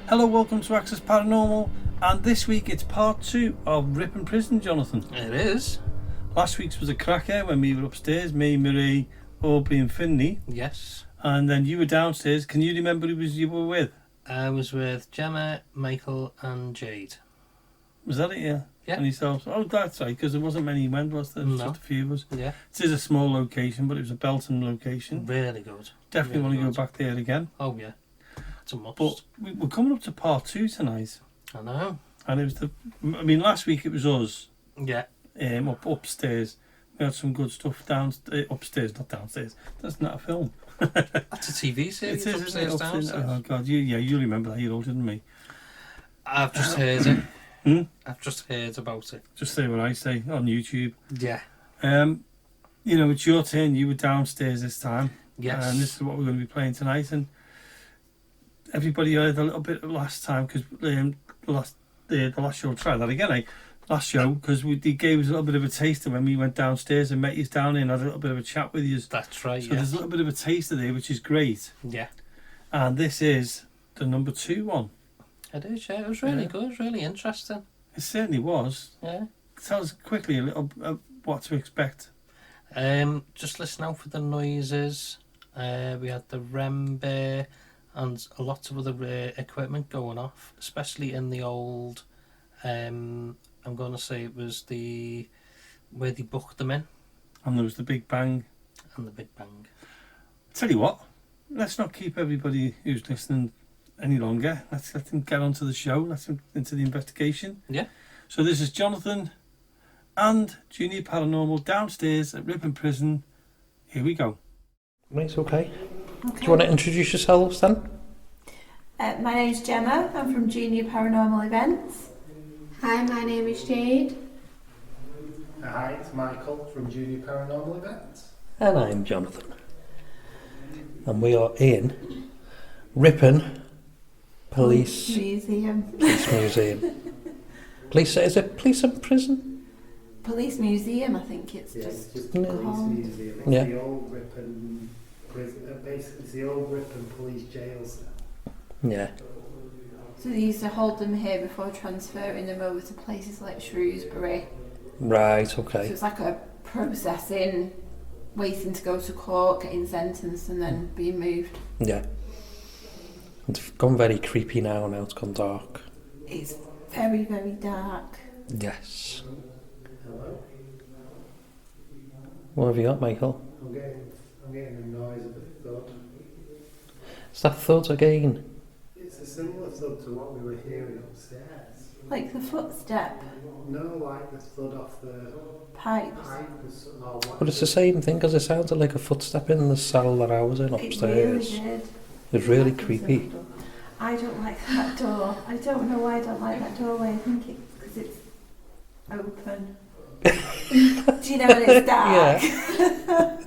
Hello, welcome to Access Paranormal, and this week it's part 2 of Ripon Prison, Jonathan. It is. Last week's was a cracker when we were upstairs, me, Marie, Aubrey and Finley. Yes. And then you were downstairs. Can you remember who you were with? I was with Gemma, Michael and Jade. Was that it, yeah? Yeah. And yourself? Oh, that's right, because there wasn't many went, was there? No. Just a few of us. Yeah. It is a small location, but it was a Belton location. Really good. Definitely really want to good. go back there again. Oh yeah. It's a must. But we're coming up to part 2 tonight. I know. And it was last week it was us. Yeah. Upstairs. We had some good stuff upstairs, not downstairs. That's not a film. That's a TV series. It is, Upstairs, isn't it? downstairs. Oh God, you remember that? You're older than me. I've just heard it. Hmm? I've just heard about it. Just say what I say on YouTube. Yeah. It's your turn. You were downstairs this time. Yes. And this is what we're going to be playing tonight. And everybody heard a little bit last time because the last show. Try that again, Last show, because they gave us a little bit of a taster when we went downstairs and met you down there and had a little bit of a chat with you. That's right. So there's a little bit of a taster there, which is great. Yeah. And this is the number 2 one. It is. Yeah. It was really good. It was really interesting. It certainly was. Yeah. Tell us quickly a little what to expect. Just listen out for the noises. We had the REM bear and a lot of other equipment going off, especially in the old. I'm going to say it was where they booked them in. And there was the Big Bang. And the Big Bang. Tell you what, let's not keep everybody who's listening any longer. Let's let them get onto the show. Let's them into the investigation. Yeah. So this is Jonathan and Junior Paranormal downstairs at Ripon Prison. Here we go. Right, okay. Do you want to introduce yourselves then? My name's Gemma. I'm from Junior Paranormal Events. Hi, my name is Jade. Hi, it's Michael from Junior Paranormal Events. And I'm Jonathan. And we are in Ripon Police Museum. Museum. Is it Police and Prison? Police Museum, I think it's Yeah, just it's just Yeah. the police museum. It's Yeah. the old Ripon prison. Basically, it's the old Ripon police jail cell. Yeah. So they used to hold them here before transferring them over to places like Shrewsbury. Right, So okay. it's like a processing, waiting to go to court, getting sentenced and then being moved. Yeah. It's gone very creepy now it's gone dark. It's very, very dark. Yes. Hello? What have you got, Michael? I'm getting a noise of a thud. Is that thud again? It's a similar thud to what we were hearing upstairs. Like the footstep, No, like the thud off the pipes. pipe or what. But it's the same thing because it sounded like a footstep in the cell that I was in It upstairs. really did. It was really creepy. I don't like that door. I don't know why I don't like that doorway. I think it's because it's open. Do you know when it's dark? Yeah.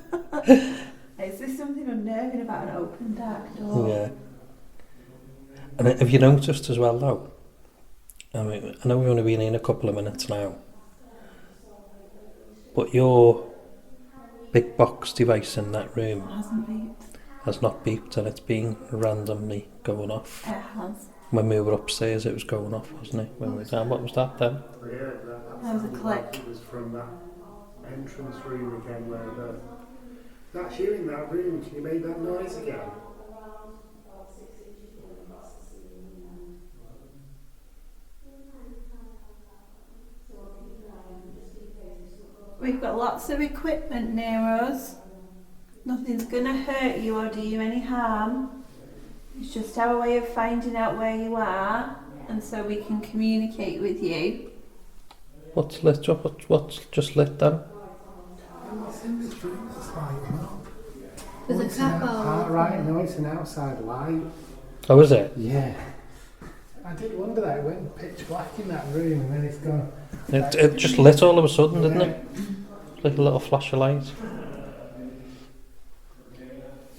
Is there something unnerving about an open, dark door? Yeah. And have you noticed as well though? I mean, I know we've only been in a couple of minutes now, but your big box device in that room It hasn't beeped. has not beeped and it's been randomly going off. It has. When we were upstairs it was going off, wasn't it? When we were down, what was that then? Yeah, That was a click. It was from that entrance room again where that's you in that room. Can you make that noise again? We've got lots of equipment near us. Nothing's going to hurt you or do you any harm. It's just our way of finding out where you are and so we can communicate with you. What's lit up? What's just lit then? What's in this room that's lighting up? There's a It's an couple. right, no, it's an outside light. Oh, is it? Yeah. I did wonder that. It went pitch black in that room and then it's gone. It just lit all of a sudden, didn't it? Like a little flash of light.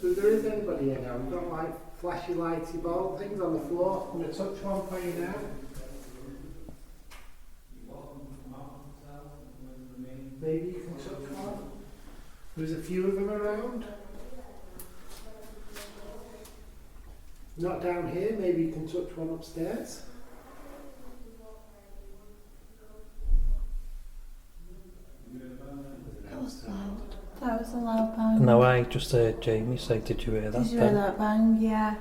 So if there is anybody in now, we've got like flashy lighty ball things on the floor. I'm going to touch one for you now. Maybe you can touch one. There's a few of them around. Not down here, maybe you can touch one upstairs. That was loud. That was a loud bang. No, I just heard Jamie say, did you hear that? Did you hear that bang? Yeah.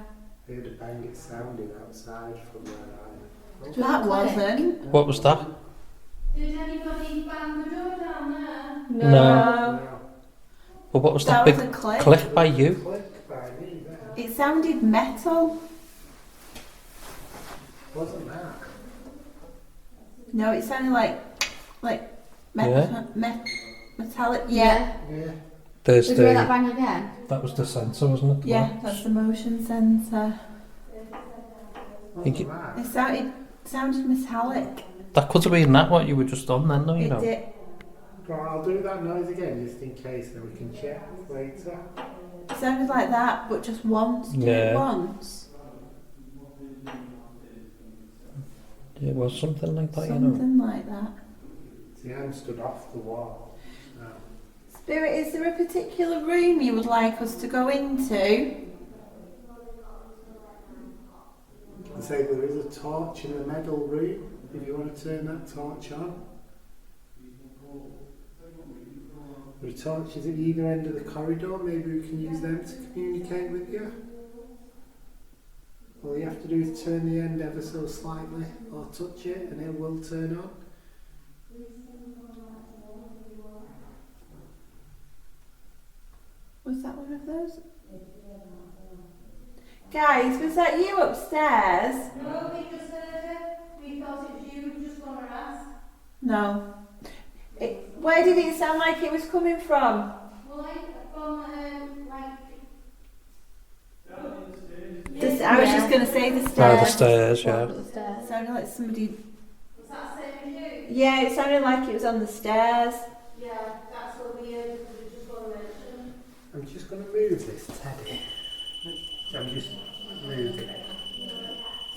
I heard a bang, it sounded outside from where I am. That wasn't. What was that? Did anybody bang the door down there? No. No. Well, what was That that was big a click. click by you? Click by me there. It sounded metal. Wasn't that? No, it sounded like Yeah. metallic. Yeah. Yeah. There's Did you hear that the, bang again? that was the sensor, wasn't it? Yeah, that's the motion sensor. Think Wasn't it- that? It sounded metallic. That could have been that, what you were just on then, though, you It know. did. Right, I'll do that noise again just in case, then we can check later. It sounded like that, but just once. Do Yeah. it once. It was something like that, you know. Something like that. See, I'm stood off the wall. So. Spirit, is there a particular room you would like us to go into? I say there is a torch in the middle room, if you want to turn that torch on. The torch is at either end of the corridor, maybe we can use them to communicate with you. All you have to do is turn the end ever so slightly, or touch it, and it will turn on. Was that one of those? Guys, was that you upstairs? No, we just heard it. We thought it was you. We just want to ask. No. Where did it sound like it was coming from? Well, from I was just going to say the Oh, the stairs. stairs, yeah. the stairs. It sounded like somebody... Was that the same as you? Yeah, it sounded like it was on the stairs. Yeah, that's what we heard. We just want to mention. I'm just going to move this teddy. I'm just moving it.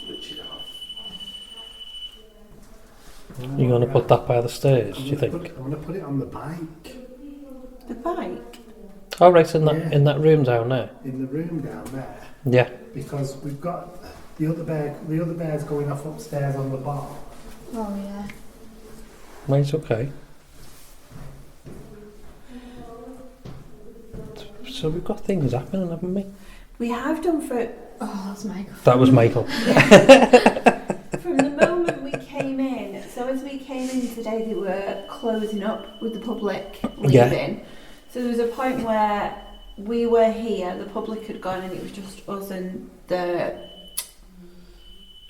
Switch it off. You're going to put that by the stairs, do you think? I'm going to put it on the bike. The bike? Oh, right, in that Yeah. in that room down there. In the room down there. Yeah. Because we've got the other bear's going off upstairs on the bar. Oh, yeah. Right, okay. So we've got things happening, haven't we? We have done for... Oh, that's Michael. That was Michael. From the moment we came in, so as we came in today, they were closing up with the public leaving. Yeah. So there was a point where we were here, the public had gone, and it was just us and the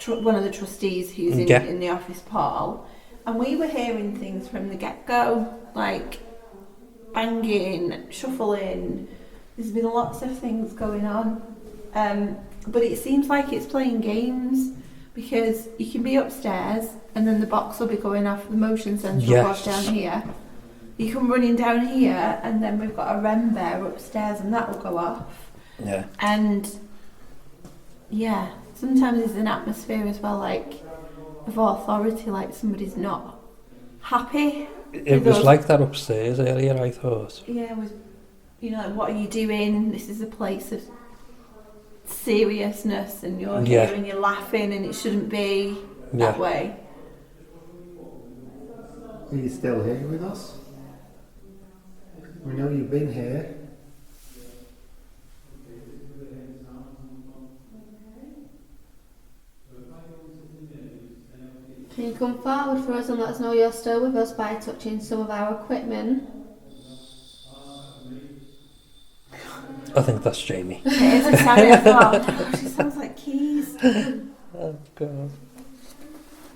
one of the trustees who's Yeah. in the office, Paul, and we were hearing things from the get-go, like banging, shuffling. There's been lots of things going on, but it seems like it's playing games. Because you can be upstairs and then the box will be going off, the motion sensor will Yes. go off down here. You come running down here and then we've got a REM bear upstairs and that will go off. Yeah. And yeah, sometimes there's an atmosphere as well, like of authority, like somebody's not happy. It was like that upstairs earlier, I thought. Yeah, it was, you know, like, what are you doing? This is a place of seriousness and you're Yeah. here and you're laughing and it shouldn't be Yeah. that way. Are you still here with us? We know you've been here. Can you come forward for us and let us know you're still with us by touching some of our equipment? I think that's Jamie. It is a sound as well. She sounds like keys. Oh, God.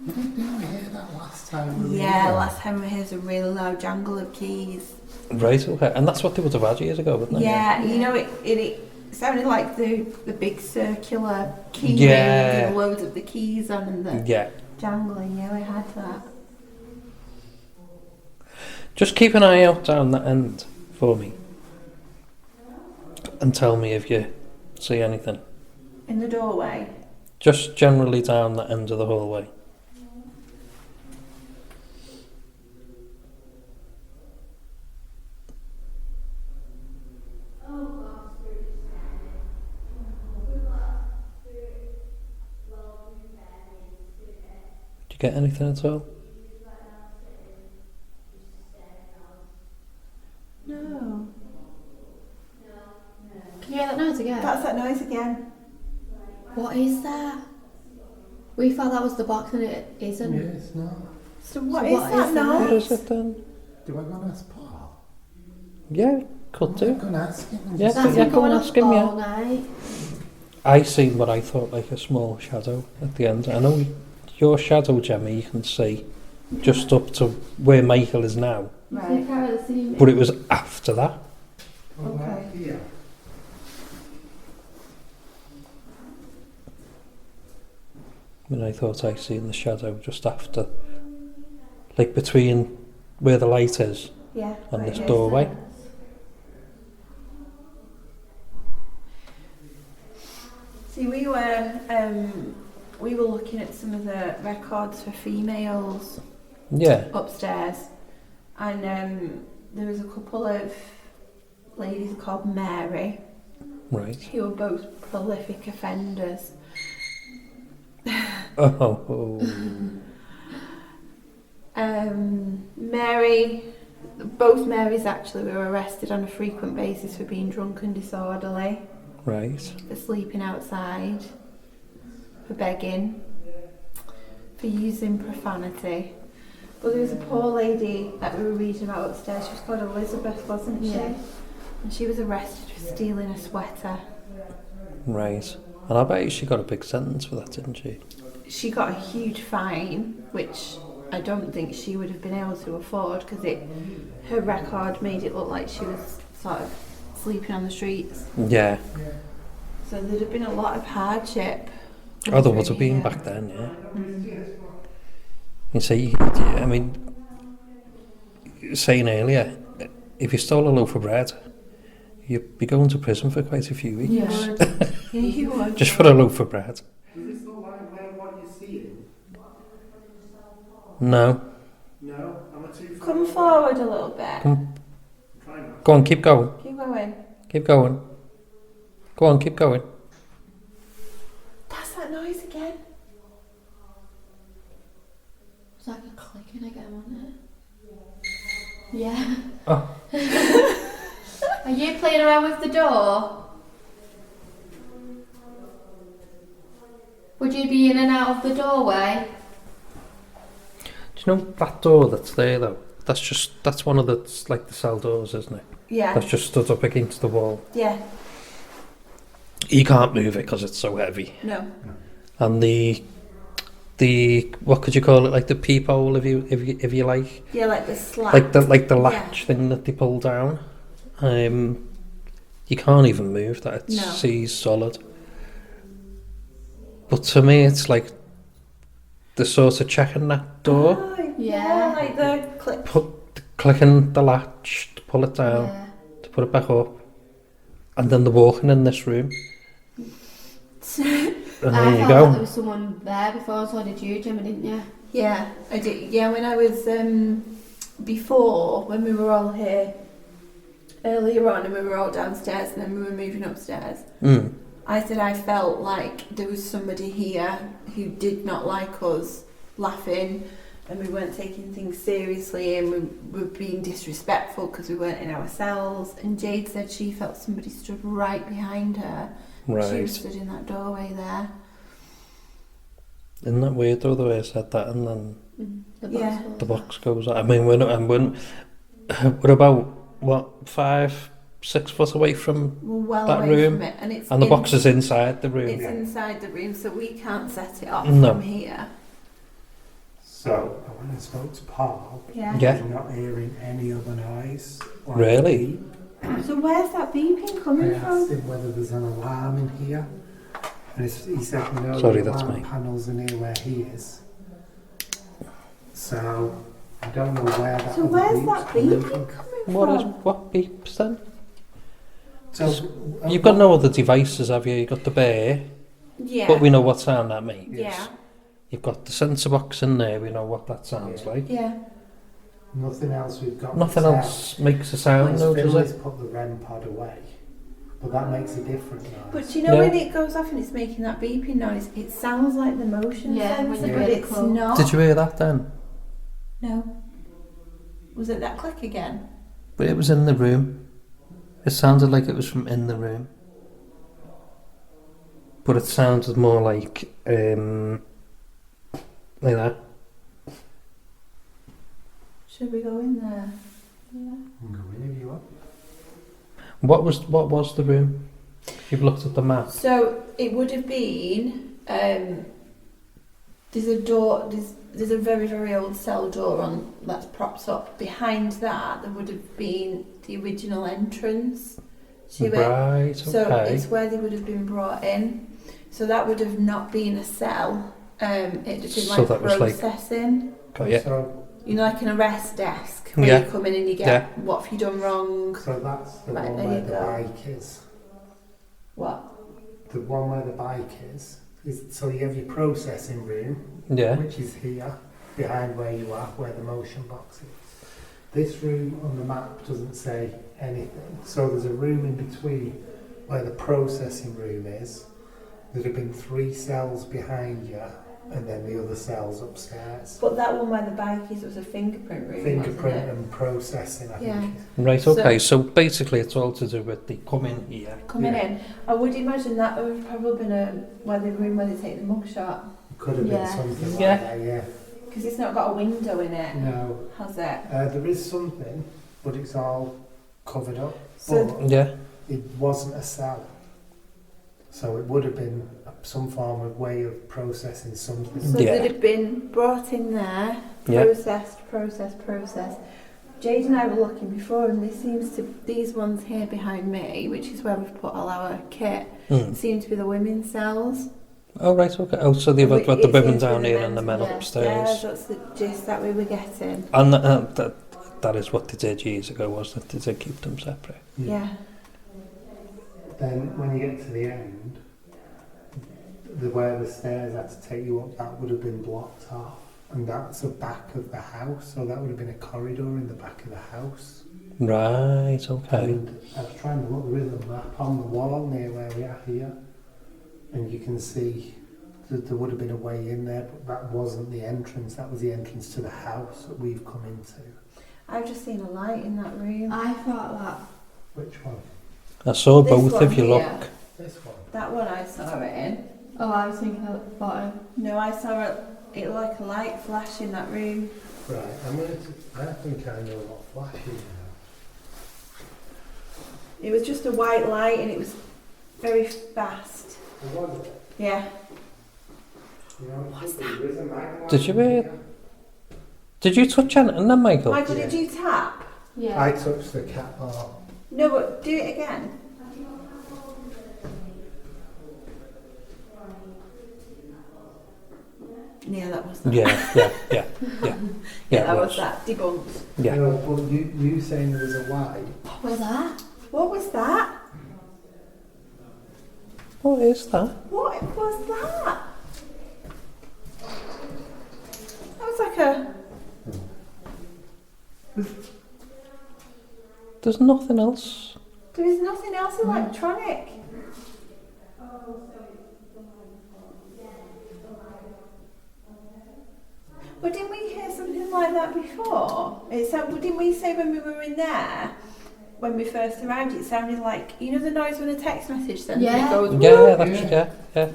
Didn't we hear that last time? we were Yeah, here? last time we heard a really loud jangle of keys. Right, okay. And that's what they would have had years ago, wouldn't it? Yeah, you know, it sounded like the big circular key Yeah. ring with loads of the keys on and the Yeah. jangling. Yeah, we had that. Just keep an eye out down that end for me. And tell me if you see anything. In the doorway. Just generally down that end of the hallway. you get anything at all? No. Can you hear that noise again? That's that noise again. What is that? We thought that was the box and it isn't. Yeah, it's not. So what So is what that is that? What noise? is it then? Do I go and ask Paul? Yeah, could I'm do. going to ask him. Yeah, That's yeah, been go going and on ask him, yeah. all night. I seen what I thought like a small shadow at the end. I know your shadow, Gemma, you can see just up to where Michael is now. You Right. think I would have seen But it was after that. Okay. Yeah. And I thought I seen the shadow just after, like between where the light is Yeah. and right this here. doorway. See, we were looking at some of the records for females Yeah, upstairs, and there was a couple of ladies called Mary right. who were both prolific offenders. Oh, Both Marys actually were arrested on a frequent basis for being drunk and disorderly, right. for sleeping outside, for begging, for using profanity. But there was a poor lady that we were reading about upstairs. She was called Elizabeth, wasn't she? Yeah. And she was arrested for stealing a sweater. Right. And I bet she got a big sentence for that, didn't she? She got a huge fine, which I don't think she would have been able to afford because her record made it look like she was sort of sleeping on the streets. Yeah. So there'd have been a lot of hardship. Oh, there would have been back then, yeah. You see, I mean, saying earlier, if you stole a loaf of bread, you'd be going to prison for quite a few weeks. You would. Yeah, you would. Just for a loaf of bread. Is this not like what you're seeing? No. No? Am I too far Come away? forward a little bit. Come, Try not. go on, keep going. Keep going. Keep going. Go on, keep going. That's that noise again. It's like a clicking again, wasn't it? Yeah. Oh. Are you playing around with the door? Would you be in and out of the doorway? Do you know that door that's there though? That's one of the, like the cell doors, isn't it? Yeah. That's just stood up against the wall. Yeah. You can't move it because it's so heavy. No. And the what could you call it? Like the peephole, if you like. Yeah, like the slat. Like the latch thing that they pull down. You can't even move that. It's No. seized solid. But to me, it's like the sort of checking that door, Oh, Yeah. like the clip. clicking the latch to pull it down, Yeah. to put it back up, and then the walking in this room. And I there you thought go. that there was someone there before, so did you, Gemma, didn't you? Yeah, I did. Yeah, when I was before, when we were all here earlier on, and we were all downstairs, and then we were moving upstairs. Mm. I said I felt like there was somebody here who did not like us laughing, and we weren't taking things seriously, and we were being disrespectful because we weren't in our cells. And Jade said she felt somebody stood right behind her. She was Right. stood in that doorway there. Isn't that weird though, the way I said that, and then The Yeah. box the box goes. I mean, we're about what 5-6 foot away from, We're well That away room, from it, and it's and the in- box is inside the room. It's inside the room, so we can't set it off No. from here. So, when I spoke to Paul, Yeah. Yeah. I'm not hearing any other noise. like Really? beep. So where's that beeping I coming asked from? him whether there's an alarm in here. And he said, no, Sorry, the that's alarm me. panel's in here where he is. So, I don't know where that So other where's beep's that coming beeping from. coming from? What beeps then? So, You've got no other devices, have you? You've got the bear, Yeah. but we know what sound that makes. Yeah. You've got the sensor box in there, we know what that sounds like. Yeah. Nothing else we've got. Nothing to tell. else makes a sound, Once though, does Finley's it? put the REM pod away, But that makes a different noise. But you know when it goes off and it's making that beeping noise, it sounds like the motion sensor, when but it's not. Did you hear that then? No. Was it that click again? But it was in the room. It sounded like it was from in the room. But it sounded more like that. Should we go in there? Yeah. Go in if you want. What was the room? You've looked at the map. So it would have been. There's a door. There's a very, very old cell door on that's propped up. Behind that, there would have been the original entrance to it. Right. So Okay. it's where they would have been brought in. So that would have not been a cell. It'd have been So like that was like- processing. Got you. So, You know, like an arrest desk where Yeah. you come in and you get Yeah. what have you done wrong? so that's the Right, one there where you the go. bike is. What? The one where the bike is so you have your processing room, Yeah. which is here, behind where you are, where the motion box is. This room on the map doesn't say anything. So there's a room in between where the processing room is. There'd have been 3 cells behind you, and then the other cells upstairs. But that one where the bike is was a fingerprint room. Fingerprint wasn't it? and processing, I Yeah. think. Right. So- Okay. So basically, it's all to do with the come in here. Coming Yeah. in, I would imagine that would have probably been where the room where they take the mugshot, Could have Yeah. been something like Yeah. that, yeah. because it's not got a window in it, No. has it? There is something, but it's all covered up. So- But Yeah. it wasn't a cell. So it would have been some form of way of processing something. So Yeah. they'd have been brought in there, Yeah. processed. Jade and I were looking before, and these ones here behind me, which is where we've put all our kit, Mm. seem to be the women's cells. Oh right. Okay. Oh, so they've got the It women seems to be down the here and the men men's, yeah. upstairs. Yeah, that's the gist that we were getting. And that is what they did years ago, wasn't it? They did keep them separate. Yeah. Then when you get to the end, where the stairs had to take you up, that would have been blocked off. And that's the back of the house, so that would have been a corridor in the back of the house. Right. Okay. And I was trying to look, there is a map on the wall near where we are here, and you can see that there would have been a way in there, but that wasn't the entrance, that was the entrance to the house that we've come into. I've just seen a light in that room. I thought that. Which one? I saw This both one of you here. look. This one? That one I saw it in. Oh, I was thinking at the bottom. No, I saw it like a light flash in that room. Right, I think I know what flash is now. It was just a white light and it was very fast. What was it? Yeah. You know, What's there is a magnet Did you here. hear- Did you touch anything then, Michael? Michael, Yeah. did you tap? Yeah. I touched the cat ball. No, but do it again. Yeah, that was that. Yeah. Yeah, it that was that. Debunked. Yeah. No, but you saying there was a light. What was that? What was that? What is that? What was that? That was like a... There's nothing else. There is nothing else electronic. But didn't we hear something like that before? Didn't we say when we were in there, when we first arrived, it sounded like, you know the noise when a text message sends and it Yeah. goes, Yeah, "Whoop"? that's yeah.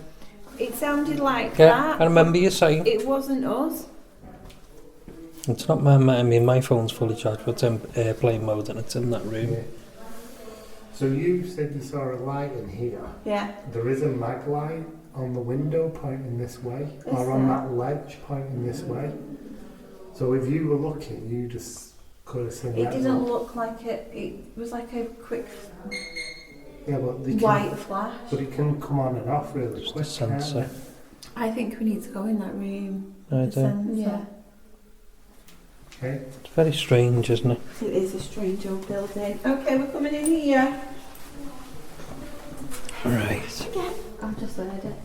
It sounded like Yeah, that. I remember you saying. It wasn't us. It's not my phone's fully charged, but it's in airplane mode and it's in that room. Yeah. So you said you saw a light in here. Yeah. There is a mag light on the window pointing this way, Is or on there? that ledge pointing this way. So if you were looking, you just could have seen It that. didn't look like it. It was like a quick Yeah, but they can, white flash. but it can come on and off really Just a quick. can't sensor. it? I think we need to go in that room. I The do. sensor. Yeah. Okay. It's very strange, isn't it? It is a strange old building. Okay, we're coming in here. Right. I've just heard it.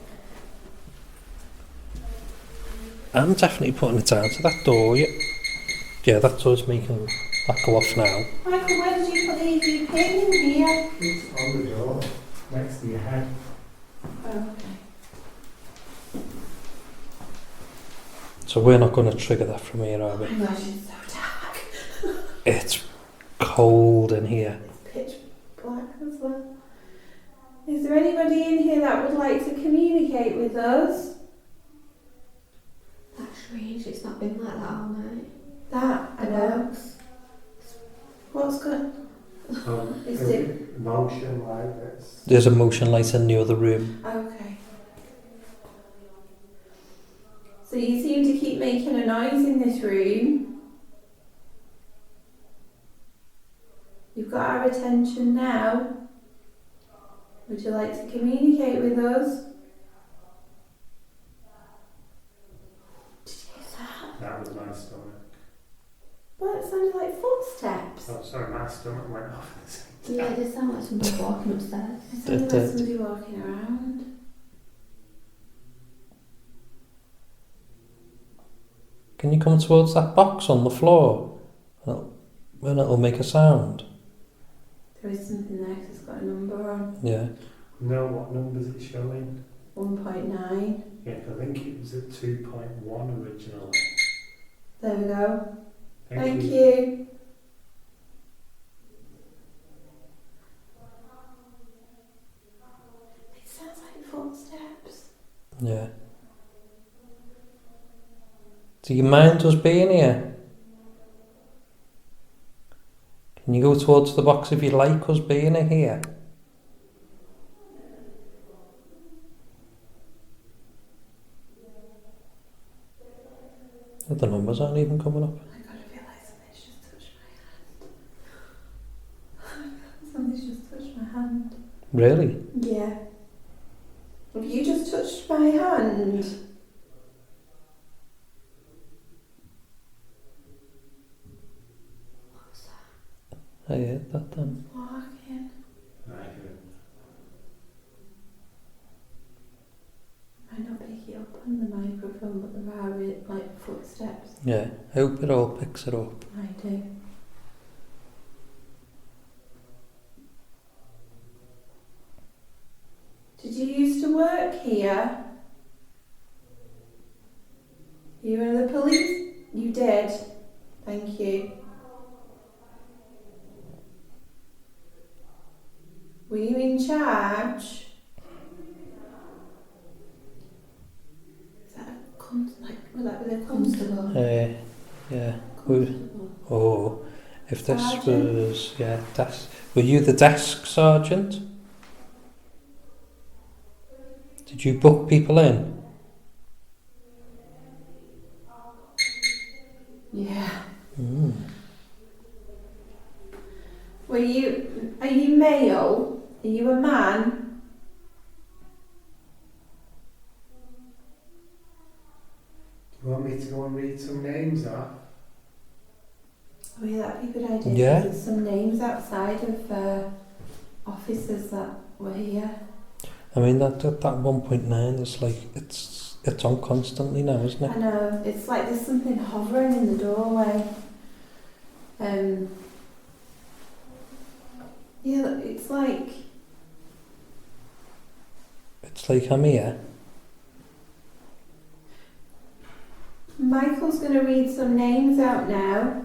I'm definitely putting it down to that door. Yeah, that door's making that go off now. Michael, where did you put the EVP in here? It's on the door, next to your head. Oh, okay. So we're not going to trigger that from here, are we? Oh my gosh, it's so dark. It's cold in here. It's pitch black as well. Is there anybody in here that would like to communicate with us? That's strange, it's not been like that all night. That, I know. What's good? Is it? Motion like this. There's a motion light in the other room. Okay. So you seem to keep making a noise in this room. You've got our attention now. Would you like to communicate with us? Did you hear that? That was my stomach. Well, it sounded like footsteps. Oh, sorry, my stomach went off. Yeah, it did sound like somebody walking upstairs. It sounded It like did. somebody walking around. Can you come towards that box on the floor? And it'll make a sound. There is something there 'cause it's got a number on. Yeah. No, what number's it showing? 1.9. Yeah, I think it was at 2.1 originally. There we go. Thank you. you. It sounds like footsteps. Yeah. Do you mind us being here? Can you go towards the box if you like us being here? The numbers aren't even coming up. Oh my god, I feel like something's just touched my hand. Something's just touched my hand. Really? Yeah. Have you just touched my hand? I heard that then. Walking. Might not pick it up on the microphone, but there are like footsteps. Yeah. I hope it all picks it up. I do. Did you used to work here? You were in the police? You did. Thank you. Were you in charge? Is that was that with a constable? Yeah. Oh, if this Sergeant? was desk. Were you the desk sergeant? Did you book people in? Yeah. Mm. Are you male? Are you a man? You want me to go and read some names off? Oh yeah, that'd be a good idea. Yeah. There's some names outside of officers that were here. I mean that 1.9 is like it's on constantly now, isn't it? I know, it's like there's something hovering in the doorway. Yeah, it's like I'm here. Michael's going to read some names out now.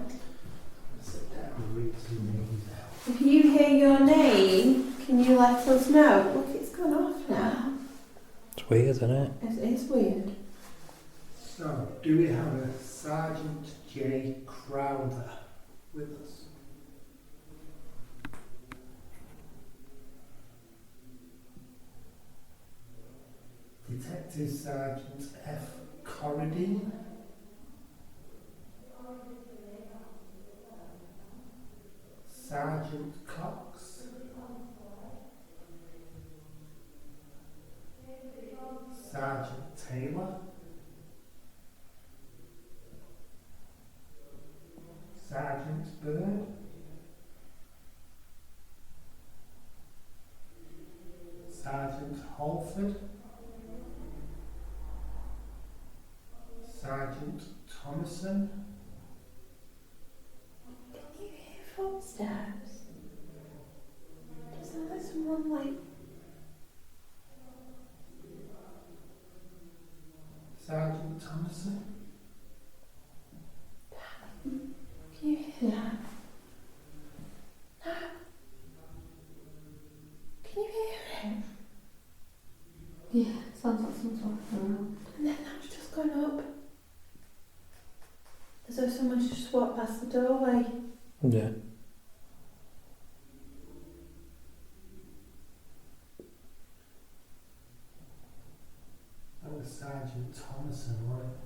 Sit down and read some names out. If you hear your name, can you let us know? Look, it's gone off now. It's weird, isn't it? It is weird. So, do we have a Sergeant J. Crowther with us? Detective Sergeant F. Corradine? Sergeant Cox? Sergeant Taylor? Sergeant Bird? Sergeant Halford? Sergeant Thomason? Can you steps. Does that like someone like... Sergeant Thomason? Can you hear that? Can you hear it? Yeah, sounds like someone's walking around. And then that's just gone up. As though someone just walked past the doorway. Yeah. That was Sergeant Thomason, wasn't it?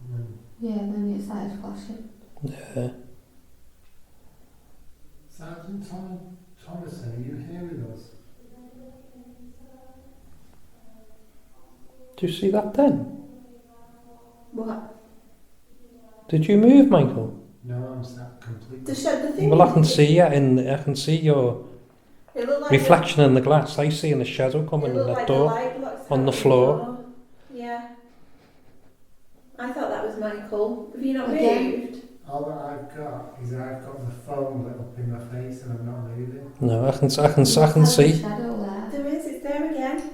And then Yeah, then it started flashing. Yeah. Sergeant Thomason, are you here with us? Do you see that then? What? Did you move, Michael? No, I'm sat completely. The thing. Well, I can see you I can see your It looked like reflection in the glass. I see in a shadow coming it in looked that like door. the light blocks on out the floor. door. Yeah. I thought that was Michael. Have you not Again? moved? All that I've got is I've got the phone lit up in my face and I'm not moving. No, I can There's see. a shadow there. There is. It's there again.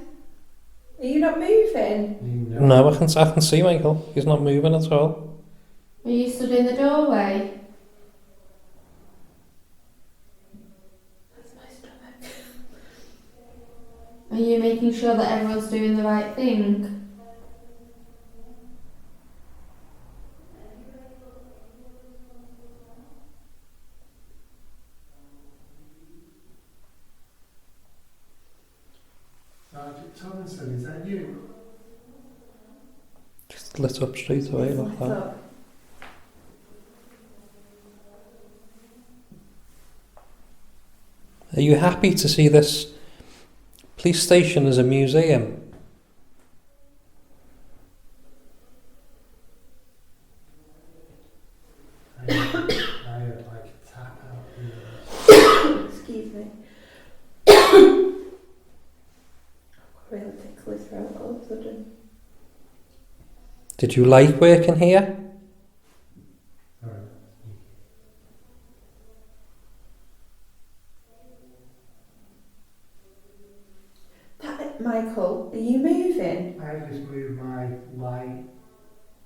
Are you not moving? You know. No, I can see Michael. He's not moving at all. Are you stood in the doorway? That's my stomach. Are you making sure that everyone's doing the right thing? Sergeant Thomason, is that you? Just lit up straight away It's like lit that. up. Are you happy to see this police station as a museum? I had like a tap out here. Excuse me. I've got a really tickly throat all of a sudden. Did you like working here? Sorry. Michael, are you moving? I just moved my light.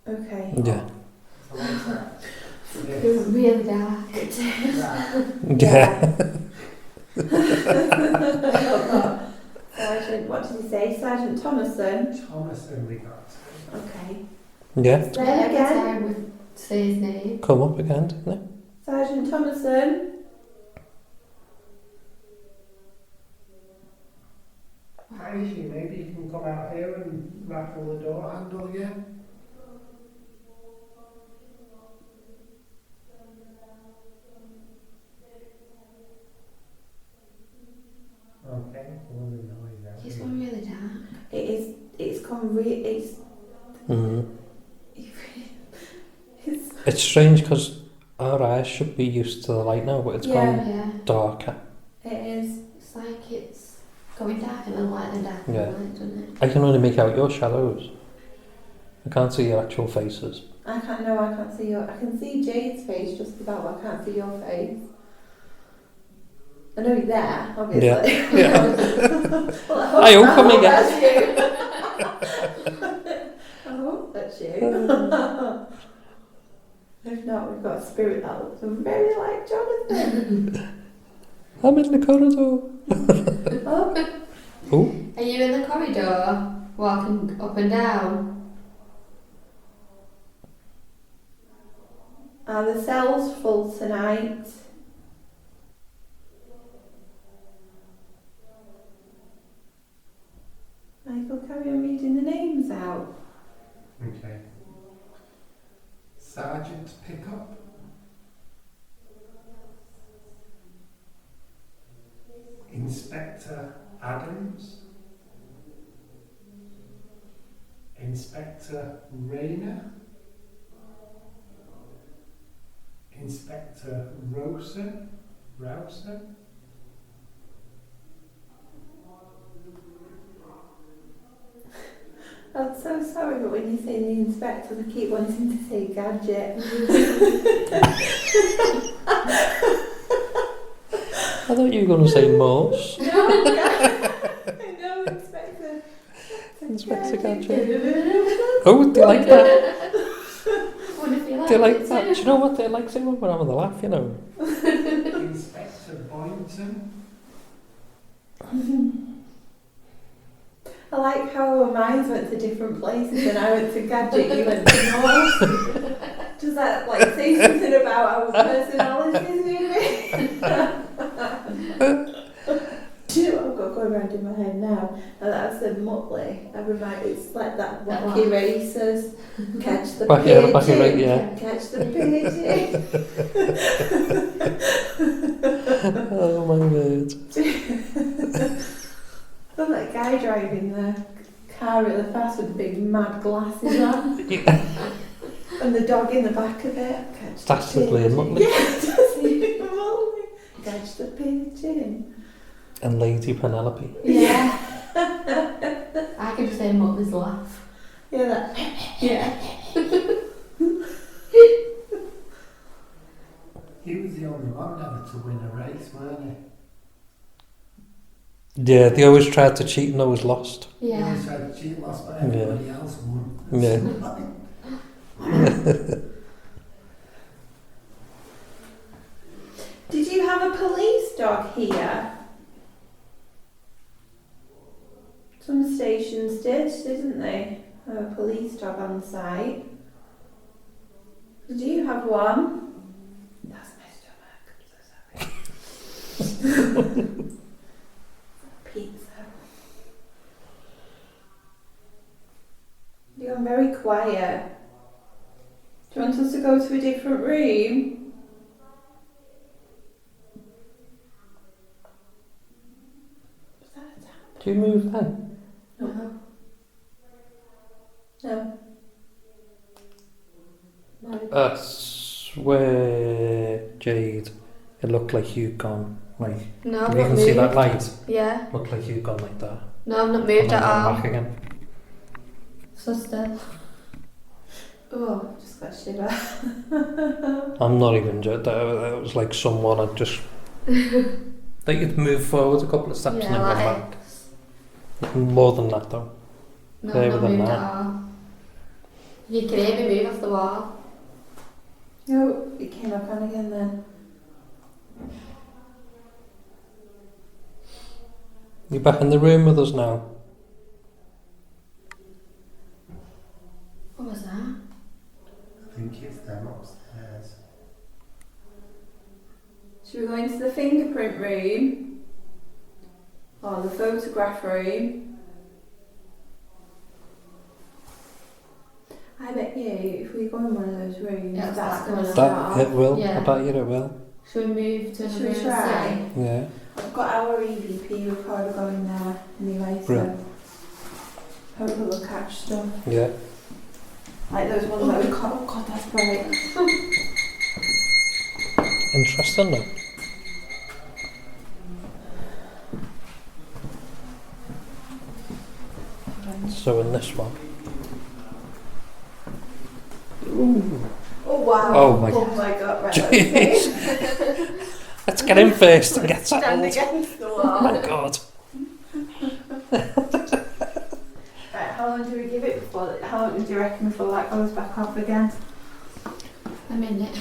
Okay. Yeah. So what's that? It Yes. was really dark. That. Yeah. Sergeant, what did you say? Sergeant Thomason? Thomason we got. Okay. Yeah. There Every again. time we say his name. Come up again, didn't it? Sergeant Thomason? Hi, Ishi, maybe you can come out here and rattle the door handle again. Okay, well, the noise out It's here. gone really dark. It's gone it's It's strange because our eyes should be used to the light now, but it's Yeah. gone Yeah. darker. it is. It's like it's going darker and light and darker Yeah. and light, doesn't it? I can only make out your shadows. I can't see your actual faces. I can't see I can see Jade's face just about, but I can't see your face. I know you're there, obviously. Yeah. Yeah. Well, I hope I'm again. that's you. I hope that's you. If not, we've got a spirit that looks very like Jonathan. I'm in the corridor. Oh, Oh, Are you in the corridor, walking up and down? are the cells full tonight? Michael, carry on reading the names out. Okay. Sergeant Pickup. Inspector Adams. Inspector Rayner. Inspector Rouser. I'm so sorry, but when you say the inspector, I keep wanting to say gadget. I thought you were going to say Morse. No, no, Inspector Gadget. Oh, do you like that? What if you like Do you like it that? too? Do you know what they like saying when we're having a laugh, you know? Inspector Boynton. I like how our minds went to different places and I went to Gadget, you went to Norse. Does that like say something about our personalities maybe? Do you know what I've got going around in my head now? And I said Muttley. I remind it's like that wacky racers. Catch the pigeon. Wacky race, yeah. Catch the pigeon. Oh my word. Oh, that guy driving the car really fast with the big mad glasses on. Yeah. And the dog in the back of it. Catch That's the the Liam pigeon. Muttley. Yeah, that's Liam Muttley. Catch the pigeon. And Lady Penelope. Yeah. I could just say Muttley's laugh. Yeah, that. Yeah. He was the only one ever to win a race, weren't he? Yeah, they always tried to cheat and always lost. He Yeah. always tried to cheat, lost, but everybody else won. Yeah. Did you have a police dog here? Some stations didn't they? Have a police dog on site. Did you have one? That's my stomach. I'm so sorry. Pizza. You're very quiet. Do you want us to go to a different room? Was that a tap? Do you move then? No. No. No. I swear, Jade, it looked like you'd gone like. No, I've You not can see that moved. light. Yeah. Looked like you'd gone like that. No, I've not And moved then at gone all. back again. So still. Oh, just got shiver. I'm not even joking. That was like someone had just. That you'd move forward a couple of steps and Yeah, then like gone back. More than that though. No, Further I've not than moved that. at all. You can hear me move off the wall. No, it came back on again then. You're back in the room with us now. What was that? I think it's them upstairs. Should we go into the fingerprint room? Or the photograph room? I bet you, if we go in one of those rooms, Yeah, that's it's going to like start. That it will. Yeah. I bet you it will. Should we move to Should another we room try? and see? Yeah. I've got our EVP recorder going there anyway, so Brilliant. hopefully we'll catch stuff. Yeah. Like those ones that we caught. Oh god, that's bright. Interesting though. So in this one. Ooh. Oh wow. Oh my god, right. Jeez. Let's get in first and get Stand settled. against the Oh wall. my god. Right, how long do we give it before? How long do you reckon before that goes back off again? A minute.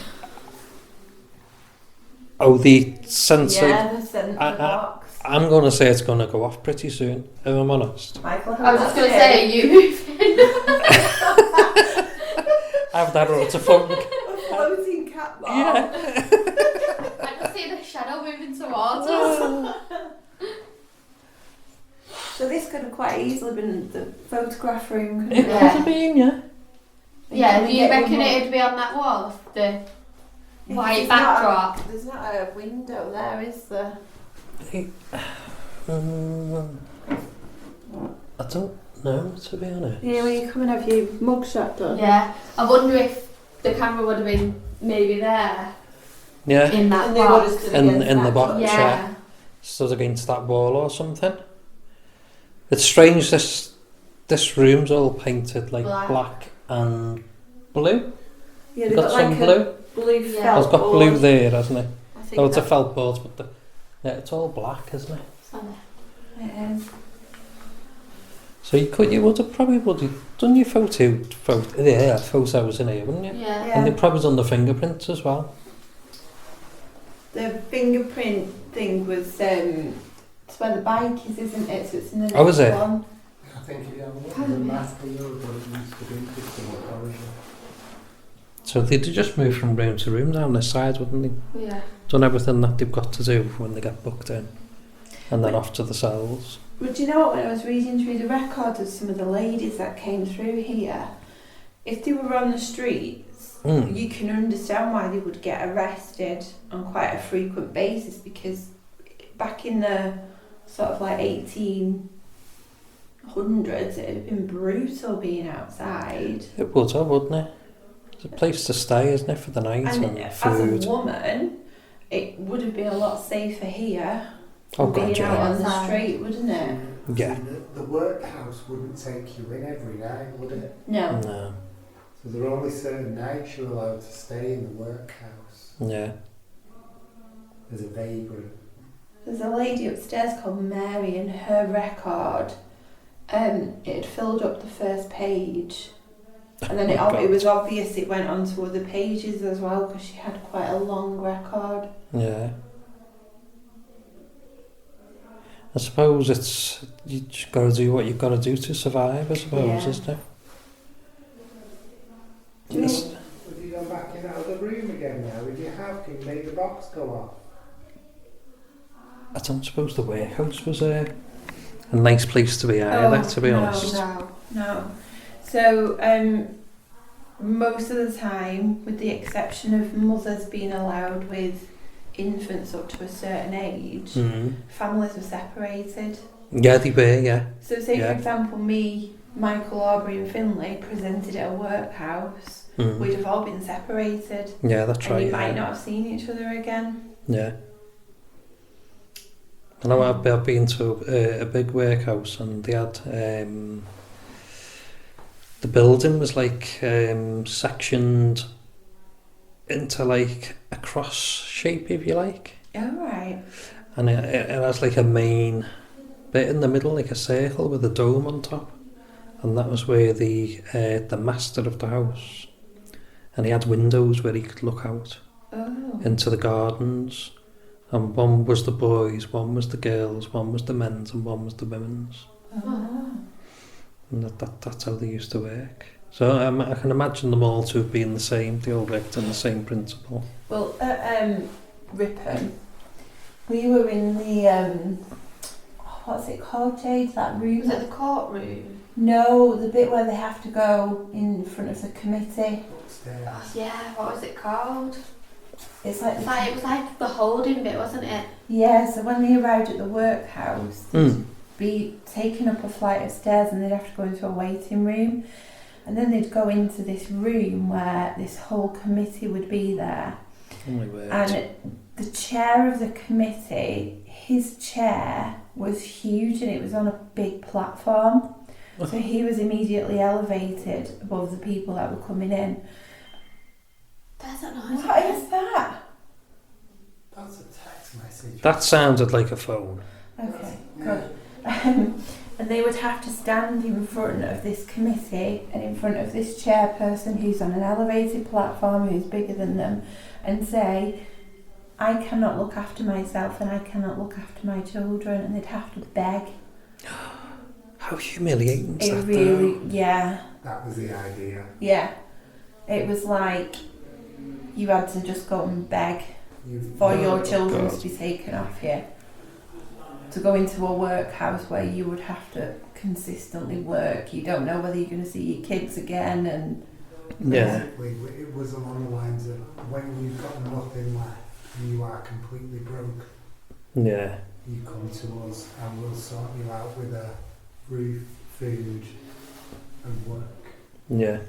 Oh, the sensor. Yeah, the centre box. I'm going to say it's going to go off pretty soon, if I'm honest. Michael, I was just going to say, you move in. I've that road to phone. a floating cat ball. Yeah. I can see the shadow moving towards us. So this could have quite easily been the photograph room, couldn't It it? could have been, yeah. Yeah, Can do we you get reckon one more? it'd be on that wall? The Yeah, white there's not backdrop? There's not a window there, is there? I don't know, to be honest. Yeah, when you come and have your mugshot done. Yeah. I wonder if the camera would have been maybe there Yeah, in that And they would have box. stood In- against in the that box, colour. Yeah. stood against that wall or something. It's strange, this room's all painted like black and blue. Yeah, You've they've got got some like blue? a blue Yeah. felt Oh, it's got board. blue there, hasn't it? I think Oh, it's a that- felt board, but Yeah, it's all black, isn't it? It is. So you would have done your photos in here, wouldn't you? Yeah. And they've probably done the fingerprints as well. The fingerprint thing was it's where the bike is, isn't it? So it's in the Oh, is it? one. I think if you have a look at the map of what it used to be, it's the location. So they'd just move from room to room down this side, wouldn't they? Yeah. Done everything that they've got to do when they get booked in. And then off to the cells. But do you know what, when I was reading through the records of some of the ladies that came through here, if they were on the streets, you can understand why they would get arrested on quite a frequent basis, because back in the sort of like 1800s, it had been brutal being outside. It would have, wouldn't it? It's a place to stay, isn't it, for the night and food. As a woman, it would have been a lot safer here Oh than God, being out yeah. on the street, wouldn't it? Yeah. See, the workhouse wouldn't take you in every night, would it? No. No. So there are only certain nights you're allowed to stay in the workhouse Yeah. as a vagrant. There's a lady upstairs called Mary, and her record, it had filled up the first page, and then it was obvious it went on to other pages as well, because she had quite a long record. Yeah. I suppose you just got to do what you've got to do to survive, I suppose, Yeah. isn't it? Have you gone back in that other room again now? If you have, can you make the box go off? I don't suppose the warehouse was a nice place to be either, to be honest. No. So, most of the time, with the exception of mothers being allowed with infants up to a certain age, families were separated. Yeah, they were, yeah. So say for example me, Michael, Aubrey and Finlay presented at a workhouse, we'd have all been separated. Yeah, that's right. And you might not have seen each other again. Yeah. I know I've been to a big workhouse, and they had the building was like sectioned into like a cross shape, if you like. Oh, right. And it has like a main bit in the middle, like a circle with a dome on top, and that was where the master of the house, and he had windows where he could look out into the gardens, and one was the boys, one was the girls, one was the men's, and one was the women's. And that's how they used to work. So I can imagine them all to have been the same. They all worked on the same principle. Well, at Ripon, we were in the what's it called, Jade? That room? Was it the courtroom? No, the bit where they have to go in front of the committee. Upstairs. Oh, yeah, what was it called? It's like It was like the holding bit, wasn't it? yeah. So when they arrived at the workhouse, they'd be taken up a flight of stairs, and they'd have to go into a waiting room, and then they'd go into this room where this whole committee would be there. And the chair of the committee, his chair was huge, and it was on a big platform. So he was immediately elevated above the people that were coming in. There's that noise. What is that? That's a text message. That sounded like a phone. Okay, good. And they would have to stand in front of this committee and in front of this chairperson who's on an elevated platform, who's bigger than them, and say, I cannot look after myself and I cannot look after my children, and they'd have to beg. How humiliating is It that? really, yeah. That was the idea. Yeah. It was like you had to just go and beg for your children to be taken off you. To go into a workhouse where you would have to consistently work. You don't know whether you're going to see your kids again, and Yeah. Basically, it was along the lines of when you've got nothing left and you are completely broke, Yeah. you come to us and we'll sort you out with a roof, food and work. Yeah.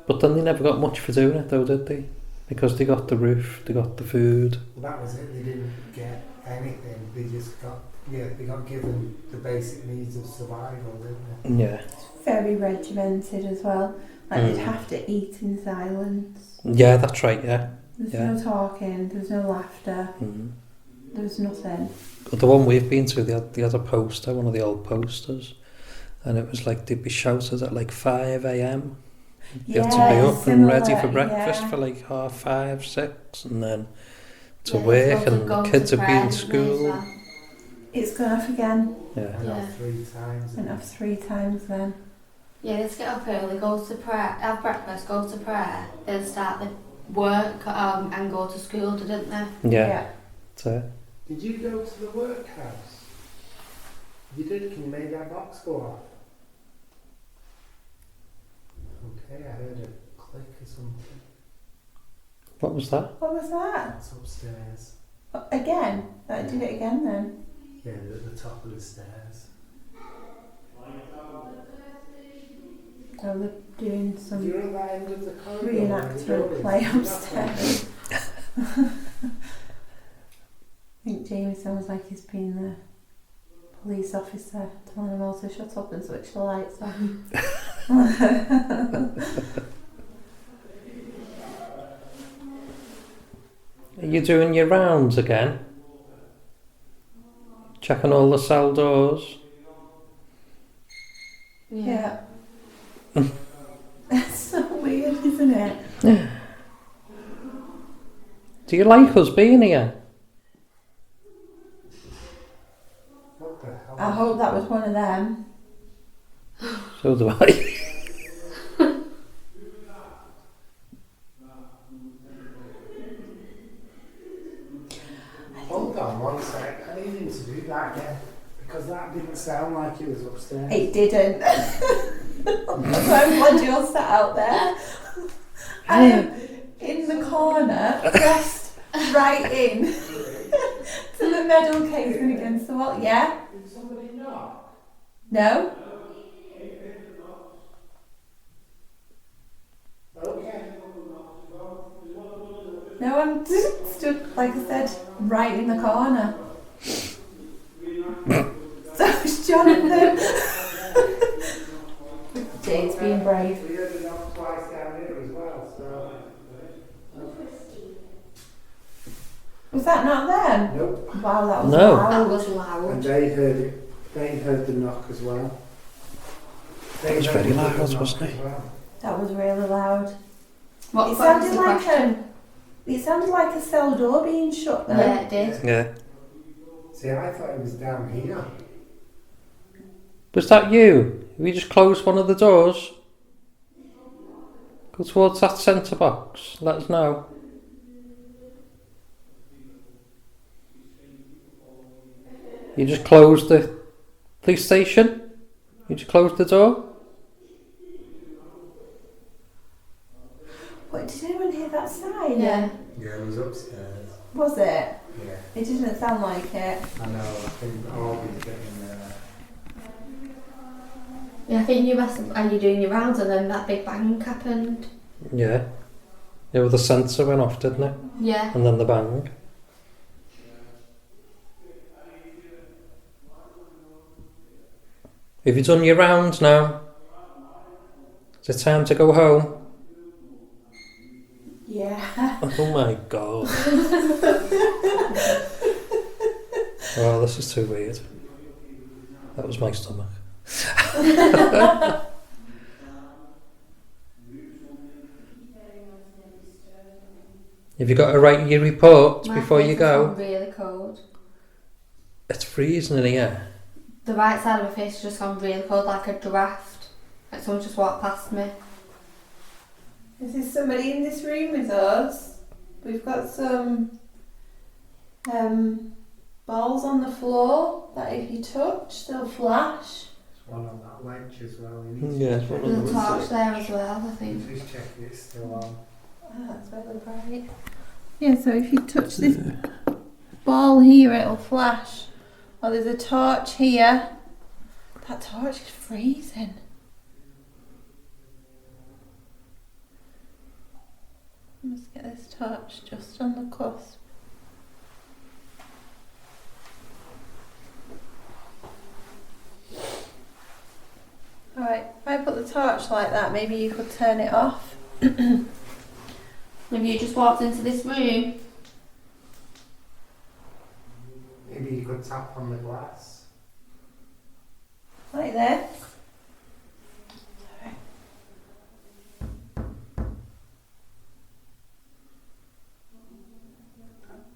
But then they never got much for doing it though, did they? Because they got the roof, they got the food. Well, that was it. They didn't get anything. They just got, they got given the basic needs of survival, didn't they? Yeah. very regimented as well. Like they'd have to eat in silence. Yeah, that's right, yeah. There's Yeah. no talking, there's no laughter, there's nothing. But the one we've been to, they had a poster, one of the old posters, and it was like they'd be shouted at like 5 a.m. You have to be up and ready for breakfast for like 5:30, 6, and then to work, and the kids would be in school. It's gone off again. Yeah. Went off 3 times. Went off 3 times then. Yeah, let's get up early, go to prayer, have breakfast, go to prayer, then start the work and go to school, didn't they? Yeah. So, Did you go to the workhouse? You did. Can you make that box go off? Okay, I heard a click or something. what was that? What was that? That's upstairs. Again? That did it again then? Yeah, at the top of the stairs. Oh, they're doing some You're at that end of the corridor. reenactor play upstairs. I think Jamie sounds like he's been the police officer telling him all to shut up and switch the lights on. Are you doing your rounds again? Checking all the cell doors? Yeah. It's so weird, isn't it? Do you like us being here? What the hell? I hope that was one of them. So do I. Hold on one sec. I need him to do that again. Because that didn't sound like it was upstairs. It didn't. That's why I'm glad you're sat out there. I am in the corner, pressed right in to the medal casing against the wall. Yeah? Did somebody knock? No? Okay. No, I'm stood, like I said, right in the corner. So it's Jonathan. Jade's being brave. We heard a knock twice down here as well, so... Was that not them? Nope. Wow, that was No. loud. That was loud. And they heard it. They heard the knock as well. It was very loud, wasn't it? That was really loud. What It was sounded the like question? it sounded like a cell door being shut though. Yeah, it did. Yeah. See, I thought it was down here. Was that you? Have you just closed one of the doors? Go towards that centre box. Let us know. You just closed the police station? You just closed the door? What, did anyone hear that sign? Yeah. Yeah, it was upstairs. Was it? Yeah. It didn't sound like it. I know, I think Arby's getting there. Yeah, I think you must have, are you doing your rounds and then that big bang happened? Yeah. Yeah, well, the sensor went off, didn't it? Yeah. And then the bang. Have you done your rounds now? Is it time to go home? Yeah. Oh my god. Oh, this is too weird. That was my stomach. Have you got to write your reports My before face you has go? gone really cold. It's freezing in here. The right side of my face has just gone really cold, like a draft. Like someone just walked past me. Is there somebody in this room with us? We've got some balls on the floor that if you touch, they'll flash. There's one on that ledge as well. You need to Yeah, check what There's was a it? torch there as well, I think. Just check it's still on. Oh, that's really bright. Yeah, so if you touch this ball here, it'll flash. Oh, there's a torch here. That torch is freezing. Let's get this torch just on the cusp. Alright, if I put the torch like that, maybe you could turn it off. Have you just walked into this room? Maybe you could tap on the glass. Like this.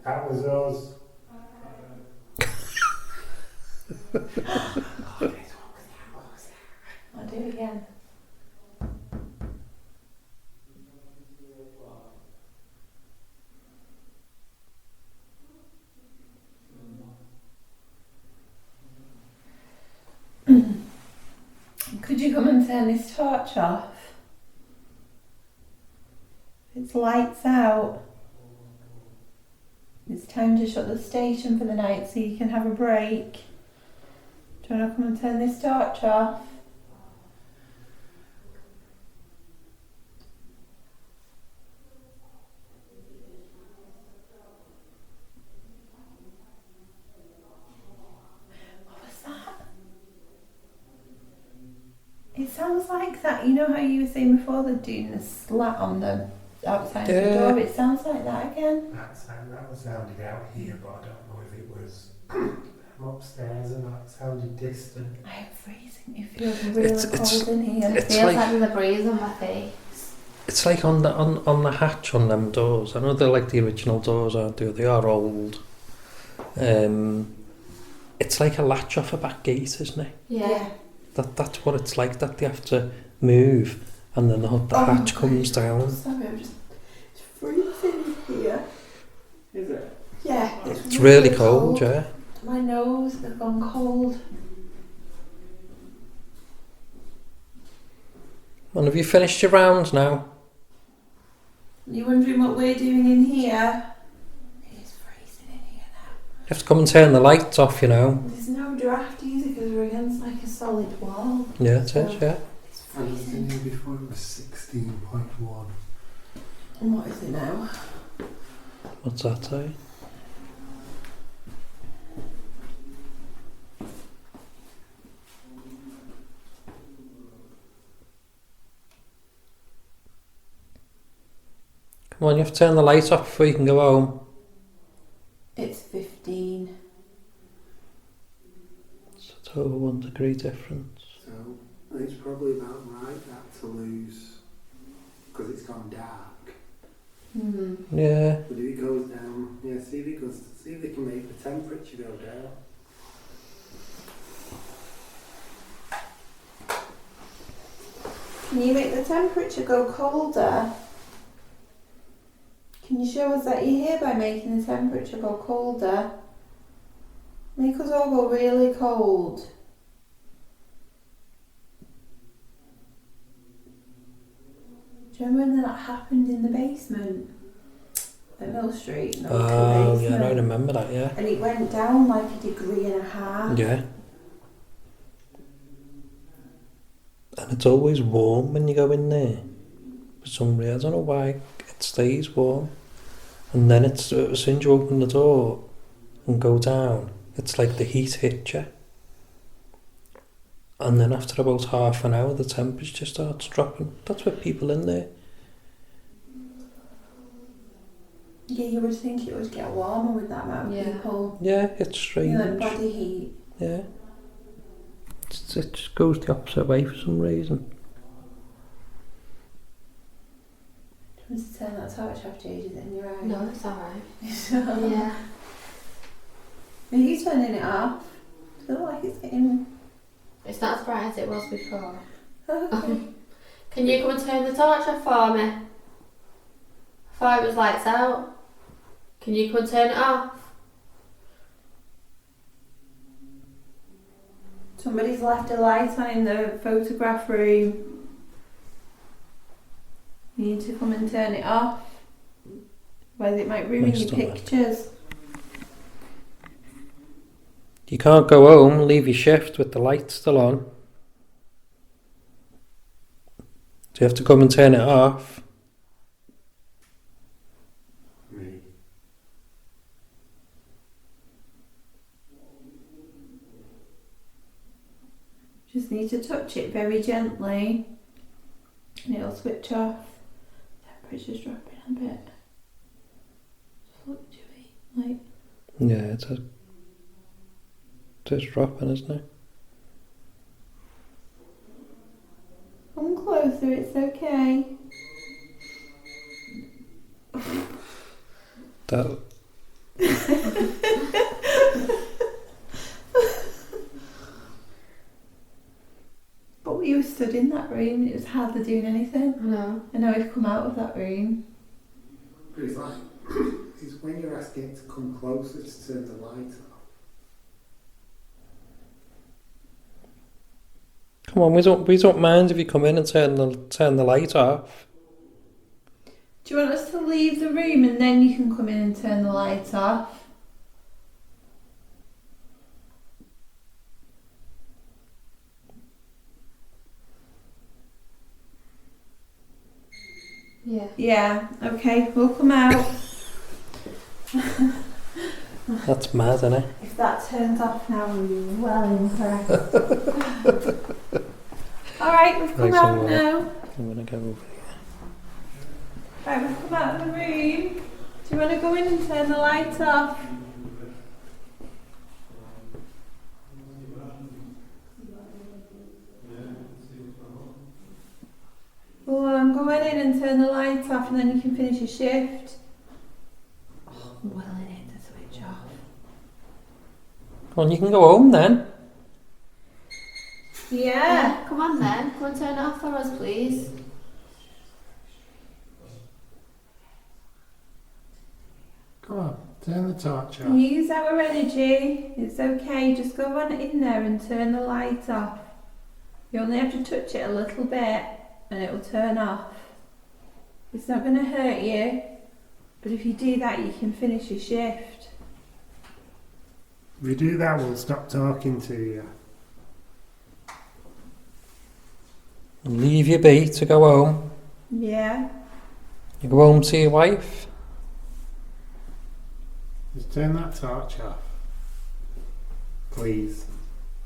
That was us. I'll do it again. Could you come and turn this torch off? It's lights out. It's time to shut the station for the night so you can have a break. Do you want to come and turn this torch off? What was that? It sounds like that. You know how you were saying before they're doing the slat on the outside the door? It sounds like that again. That was sounded out here, but I don't know if it was. I'm upstairs and that sounded distant. I am freezing. It feels really cold in here. It feels like there's a breeze on my face. It's like on the hatch on them doors. I know they're like the original doors, aren't they? They are old. It's like a latch off a back gate, isn't it? Yeah. That's what it's like. That they have to move, and then the hatch comes down. Sorry, it's freezing here. Is it? Yeah, It's really cold, yeah. My nose has gone cold. And have you finished your rounds now? Are you wondering what we're doing in here? It's freezing in here now. You have to come and turn the lights off, you know. There's no draft either because we're against like a solid wall. Yeah, it is, yeah. It's I was in freezing. here before it was 16.1. And what is it now? What's that say? Come on, you have to turn the light off before you can go home. It's 15. So it's over 1 degree difference. So it's probably about right that to lose because it's gone dark. Yeah. But if it goes down, yeah, see if they can make the temperature go down. Can you make the temperature go colder? Can you show us that you're here by making the temperature go colder? Make us all go really cold. Do you remember when that happened in the basement? At Mill Street? No, Oh, yeah, I remember that, yeah. And it went down like 1.5 degrees. Yeah. And it's always warm when you go in there. For some reason, I don't know why it stays warm. And then it's as soon as you open the door and go down, it's like the heat hits you. And then after about half an hour, the temperature starts dropping. That's with people in there. Yeah, you would think it would get warmer with that amount of people. Yeah, it's strange. You know, like body heat. Yeah. It just goes the opposite way for some reason. Do you want to turn that torch off, Jade? Is it in your eye? No, it's alright. Yeah. Are you turning it off? I feel like it's getting... It's not as bright as it was before. Okay. Can you come and turn the torch off for me? I thought it was lights out. Can you come and turn it off? Somebody's left a light on in the photograph room. You need to come and turn it off. Otherwise it might ruin your pictures. You can't go home, leave your shift with the light still on. So you have to come and turn it off. Me. Just need to touch it very gently and it'll switch off. Temperature's dropping. a bit fluctuate. Like, Yeah, it's dropping, isn't it? come closer, it's okay. That But we were stood in that room and it was hardly doing anything. No. And now we've come out of that room. But it's like, it's when you're asking it to come closer to turn the light off. Come on, we don't mind if you come in and turn the light off. Do you want us to leave the room and then you can come in and turn the light off? Yeah. Yeah, okay, we'll come out. That's mad, isn't it? If that turns off now, we'll be well impressed. Alright, we've come Right, so, out now. I'm gonna go over here. Right, we've come out of the room. Do you want to go in and turn the light off? Go on, go in and turn the light off and then you can finish your shift. Oh, I'm willing it to switch off. Come on, you can go home then. Yeah. Come on then. Come and turn it off for us, please. Come on, turn the torch off. Use our energy. It's okay. Just go on in there and turn the light off. You only have to touch it a little bit and it will turn off. It's not going to hurt you. But if you do that, you can finish your shift. If you do that, we'll stop talking to you. And leave you be to go home. Yeah. You go home to your wife. Just turn that torch off. Please.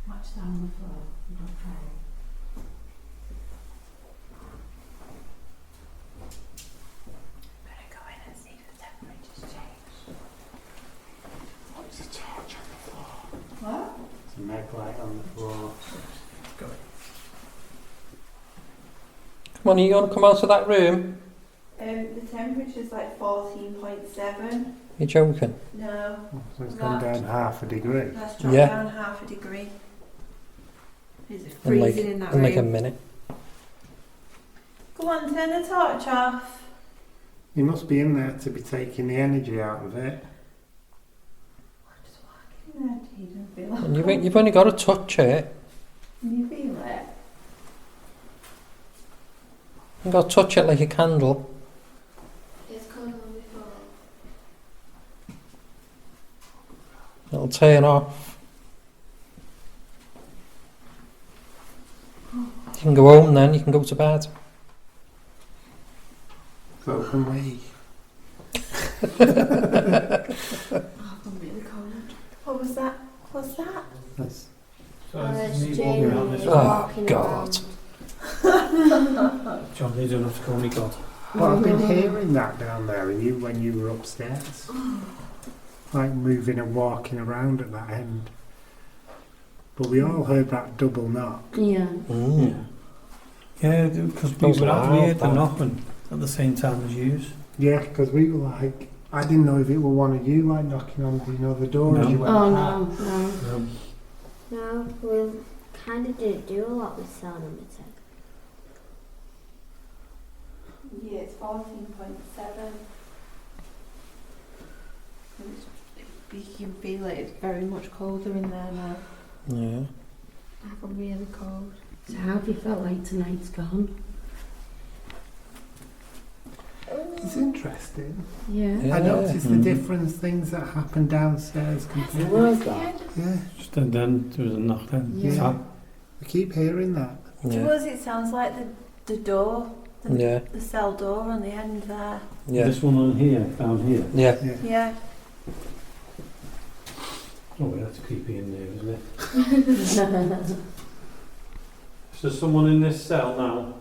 Watch down the floor. Don't try. Better go in and see if the temperature's changed. What's the torch on the floor? What? There's a meg light on the floor. Come on, are you going to come out of that room? The temperature's like 14.7. You're joking. No, So it's gone down half a degree. that's dropped Yeah. down half a degree. Is it In like, freezing in that in like a room? minute. Go on, turn the torch off. You must be in there to be taking the energy out of it. Just walk in there, Jade, and feel And it. you've only got to touch it. Can you feel it? You've got to touch it like a candle. It's cold on before. It'll turn off. You can go home then, you can go to bed. So can we. Oh, I'm really cold. What was that? What's that? That's, There's me Jade walking around this Oh, walking God. around. John, you don't have to call me God. but I've been hearing that down there and you when you were upstairs. Like moving and walking around at that end. But we all heard that double knock. Yeah. Mm. Yeah, because Those we are had the loud, knocking at the same time as you. Yeah, because we were like, I didn't know if it were one of you like knocking on the door as No. you went Oh past. no. No, we kind of didn't do a lot with sound on the tech. Yeah, it's 14.7. You can feel it. It's very much colder in there now. Yeah. I got really cold. So how have you felt like tonight's gone? It's interesting. Yeah. Yeah. I noticed the Mhm. different things that happened downstairs completely. Was that? Yeah, Just then there was a knock then. Yeah. Tap. we keep hearing that. To Yeah. us, it sounds like the door, Yeah. the cell door on the end there. Yeah. This one on here, down here. Yeah. Yeah. Yeah. Oh, that's creepy in there, isn't it? Is there someone in this cell now?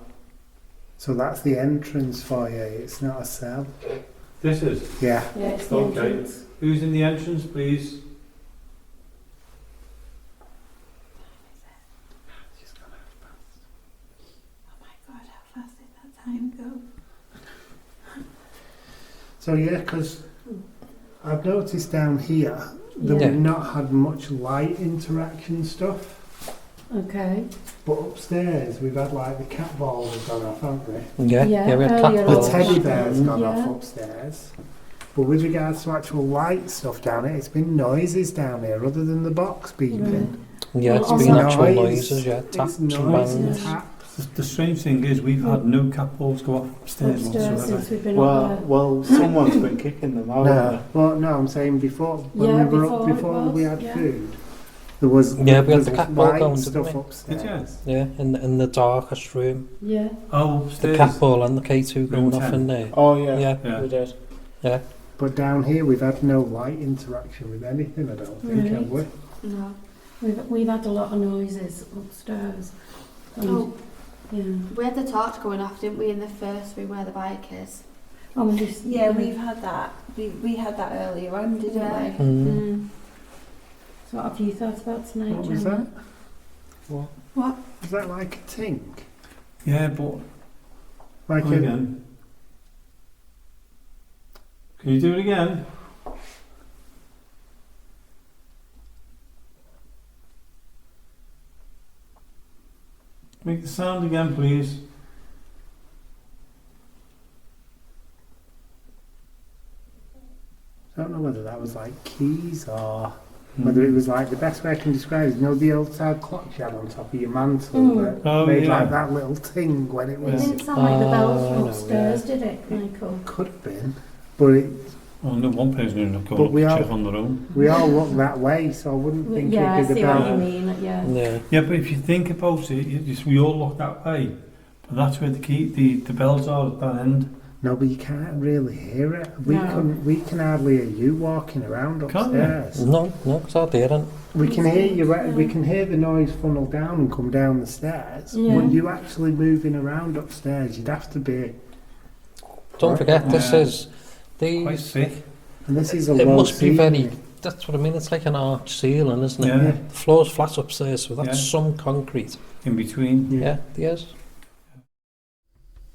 So that's the entrance foyer. It's not a cell. This is. Yeah. Yeah, it's the Okay. entrance. Who's in the entrance, please? Oh my god, how fast did that time go? So yeah, because I've noticed down here that Yeah. we've not had much light interaction stuff. Okay. But upstairs we've had like the cat balls have gone off, haven't we? Yeah, Yeah, yeah, we had earlier cat The on. balls. teddy bear's gone Yeah. off upstairs. But with regards to actual light stuff down here, it's been noises down here other than the box beeping. Yeah, it's Well, been also actual noise. noises, yeah, It's taps and noise and bangs. taps. The strange thing is we've had no cat balls go off upstairs Upstairs whatsoever. since we've been Well, up there. well, someone's been kicking them out. No, well, no, I'm saying before when Yeah, we were up, before it before was, we had yeah. food, there was Yeah, we had there the was cat ball light going, stuff didn't we? upstairs. Yeah, in the darkest room. Yeah. Oh, The upstairs. cat ball and the K2 going Room off 10. in there. Oh yeah, Yeah. Yeah. we did. But down here we've had no light interaction with anything. I don't think, have we? No. We've had a lot of noises upstairs. And, Oh, yeah. we had the torch going off, didn't we, in the first room where the bike is? Oh, this, Yeah, we've had that. We had that earlier on, didn't Yeah. we? Mm. So what have you thought about tonight, What was Gemma? that? What? Was that like a tink? Yeah, but Like go a again. Can you do it again? Make the sound again, please. I don't know whether that was like keys or whether it was like the best way I can describe it. You know the old style clock you had on top of your mantle that Oh, made yeah. like that little ting when it It was. didn't sound like the bells I from know, upstairs, did it, Michael? Could have been, but it, Well, no one person ended up But going we up are- to check on their own. we all look that way, so I wouldn't think Yeah, I it'd be see the what bell. you mean, yeah. Yeah. Yeah, but if you think about it, we all look that way. But that's where the bells are at that end. No, but you can't really hear it. We No. we can hardly hear you walking around Can't we? upstairs. No, because I didn't. We can hear you. We can hear the noise funnel down and come down the stairs. Yeah. But you actually moving around upstairs, you'd have to be. Don't forget, this Yeah. is Quite these. thick. And this is a It low must be ceiling. very. That's what I mean. It's like an arch ceiling, isn't it? Yeah. The floor's flat upstairs, so that's Yeah. some concrete. In between. Yeah, yes.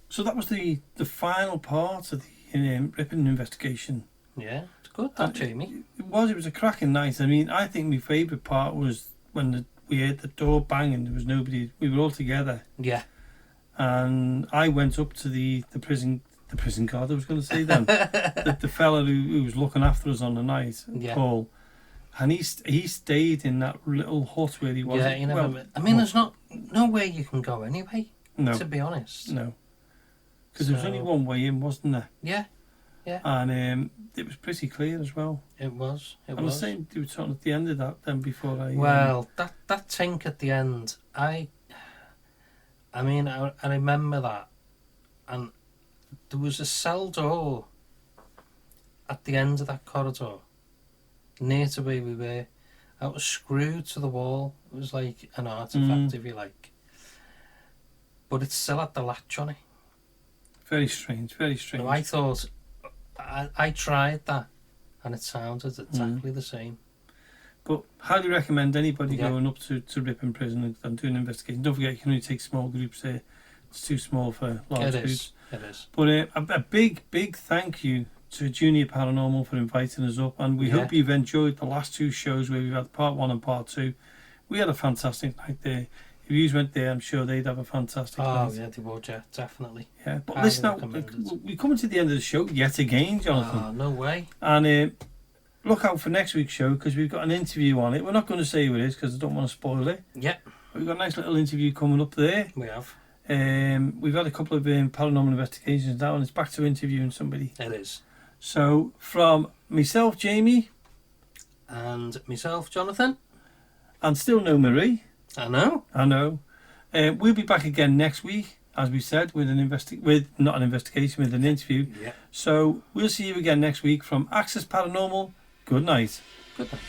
So that was the final part of the Ripon investigation. Yeah, it's good, that, Jamie. It was a cracking night. I mean, I think my favourite part was when we heard the door bang and there was nobody. We were all together, Yeah. and I went up to the prison guard. I was going to say then the fella who was looking after us on the night, Yeah. Paul, and he stayed in that little hut where he was. Yeah, you never. I mean, there's no way you can go anyway. no, To be honest. no, because there was only So- one way in, wasn't there? Yeah, And it was pretty clear as well. it was. It I was was. saying you were talking at the end of that then before I. Well, that tink at the end, I mean, I remember that, and there was a cell door at the end of that corridor, near to where we were. That was screwed to the wall. It was like an artifact, if you like, but it still had the latch on it. Very strange, very strange. So I thought, I tried that, and it sounded exactly the same. But highly recommend anybody Yeah. going up to Ripon Prison and doing an investigation. Don't forget, you can only take small groups there. It's too small for large It groups. is. It is. But a big thank you to Junior Paranormal for inviting us up, and we Yeah. hope you've enjoyed the last two shows where we've had part 1 and part 2. We had a fantastic night there. If you went there, I'm sure they'd have a fantastic Oh night. yeah, they would. Yeah, definitely. Yeah, but Highly listen, now recommended. we're coming to the end of the show yet again, Jonathan. Oh, no way. And look out for next week's show because we've got an interview on it. We're not going to say who it is because I don't want to spoil it. Yeah, But we've got a nice little interview coming up there. we have. We've had a couple of paranormal investigations now, and it's back to interviewing somebody. It is. So from myself, Jamie, And myself, Jonathan. and still no Marie. I know. I know. We'll be back again next week, as we said, with an not an investigation, with an interview. Yeah. So we'll see you again next week from Access Paranormal. Good night. Good night.